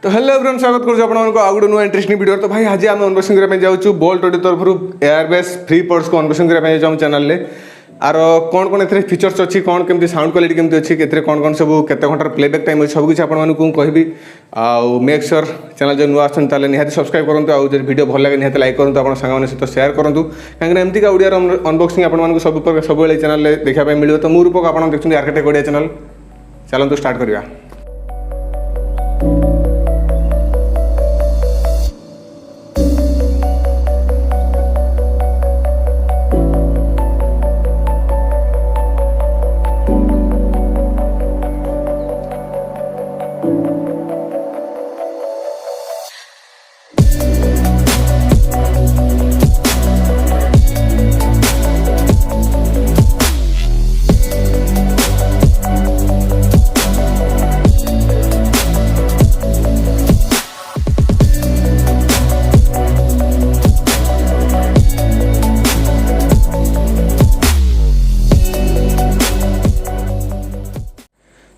तो hello everyone स्वागत करूँ आपको आउ गोटे नुआ इंटरेस्टिंग वीडियो। तो भाई आज आम अनबॉक्सिंग करने जाऊँ बोल्ट ओडी तरफ एयरबैस फ्री पॉड्स को अनबॉक्सिंग करने जाऊँ चैनल आर कौन कौन ए फीचर्स अच्छी कौन केमती साउंड क्वालिटी केमती अच्छी के कौन कौन सब केते घंटार प्लेबैक टाइम अच्छी सब किसी आपको कहबी। आउ मेक श्योर चैनल जो नुआ आते निहाती सब्सक्राइब करूँ। आउ जो वीडियो भल लगे निहाती लाइक करूँ, आप सहित शेयर करूँ कहीं एमती का ओडिया अनबॉक्सिंग आपको सब चैनल देखा मिले। तो मु रूपक आप देखते आर्किटेक्ट ओडिया चैनल चलते स्टार्ट करवा।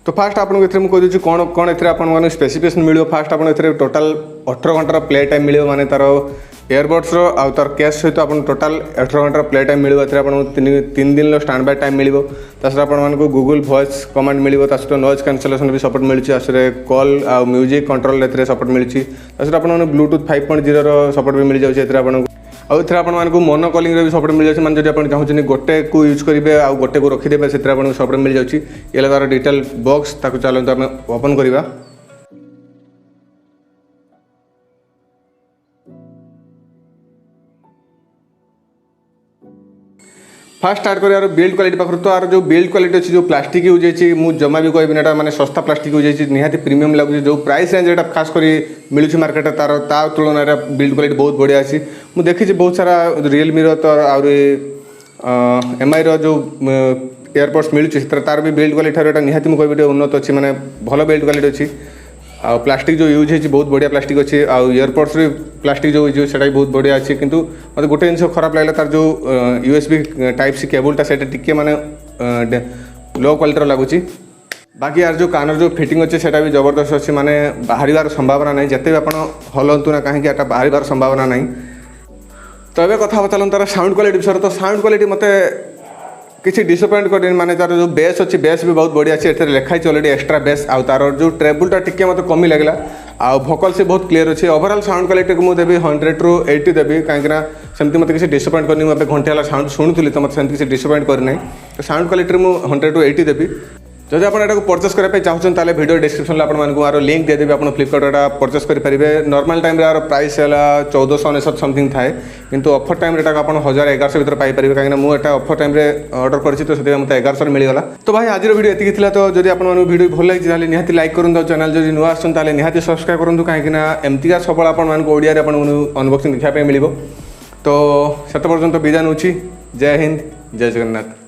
तो फास्ट आपको ये मुझे कही कौन कौन ए स्पेसिफिकेशन मिले। फास्ट आपको टोटाल 18 घंटार प्ले टाइम मिले, माने तार एयरबड्स आउ तार केस सहित आप टोटाल 18 घंटार प्ले टाइम मिले। आपको 3 दिन स्टैंड बाय टाइम मिले। आपको गूगल वॉइस कमांड मिले, नॉइज कैंसलेशन भी सपोर्ट मिले, कॉल आ म्यूजिक कंट्रोल सपोर्ट मिले। आपको ब्लूटूथ 5.0 सपोर्ट भी मिल जाए। आउ थे आपको मोनो कॉलिंग भी सपोर्ट मिल जाए, मैंने जब चाहते गोटे को यूज करेंगे आउ गोटे को रखीदे से सपोर्ट मिल जाए। ये तार डिटेल बॉक्स ताको चलते आम ओपन करवा। फास्ट स्टार्ट कर बिल्ड क्वालिटी पाखर। तो यार जो बिल्ड क्वालिटी अच्छी जो प्लास्टिक यूज होती मुझे जमा भी कहबी ना माने सस्ता प्लास्टिक यूज होती निहाती प्रीमियम लगुच। जो प्राइस रेंज एटा खास कर मिलूँ मार्केट तार ता तुलन बिल्ड क्वालिटी बहुत बढ़िया अच्छी। मुझे देखी बहुत सारा रियलमी तो एमआई जो एयरपोर्ट्स मिलूँ तार भी बिल्ड क्वालिटी निहाती मुझे कहबी उन्नत अच्छी, माने भल बिल्ड क्वालिटी अच्छी। आ प्लास्टिक जो यूज होती बहुत बढ़िया प्लास्टिक अच्छी। आउ एयरपोर्ट्स भी प्लास्टिक जो यूज से बहुत बढ़िया अच्छी। किंतु मतलब गोटे जिन खराब लगे तार जो यूएसबी टाइप सी केबलटा से टिके माने लो क्वालिटी लगुच। बाकी यार जो कानर जो फिटिंग अच्छे से भी जबरदस्त अच्छी, माने बाहर संभावना नहीं जिते भी आप हलतु ना कहीं बाहर संभावना नहीं। तो ये कथा चलते तार साउंड क्वालिटी विषय। तो साउंड क्वालिटी मत किसी डिसअपॉइंट कर माने तार जो बेस अच्छी बेस भी बहुत बढ़िया अच्छी। लिखाई ऑलरेडी एक्स्ट्रा बेस आउ तार जो ट्रेबुलटा टिके मत कमी लगला। आ भोकल से बहुत क्लियर अच्छी। ओवरऑल साउंड क्वालिटी को मुझे 100 ରୁ 80 देवी कहीं सेमती मत किसी डिसअपॉइंट करनी। मुझे घंटे वाला साउंड शुणुली तो मत सेमती किसी डिसअपॉइंट करना। तो साउंड क्वालिटी मुझे 100 ରୁ 80 देवी। जब आप परचेस करने चाहते हैं वीडियो डिस्क्रिप्शन में आपको यार लिंक देदेवी। आप फ्लिपकार्ट परचेस करेंगे। नॉर्मल टाइम यार प्राइस है 1499 समथिंग थाए, किंतु ऑफर टाइम आप 1000-1100 भर पाइपर कहीं मुझे ऑफर टाइम ऑर्डर कर तो मत 1100 मिलगला। तो भाई आज वीडियो एति थी। तो जब आप वीडियो भल लगी निहाती लाइक करूँ। चैनल जो नुआ आते निहाती सब्सक्राइब करूँ कहीं एमतीका सब आपको ओडिया अनबॉक्सिंग देखा मिले। तो से पर्यंत विदा नौची। जय हिंद, जय जगन्नाथ।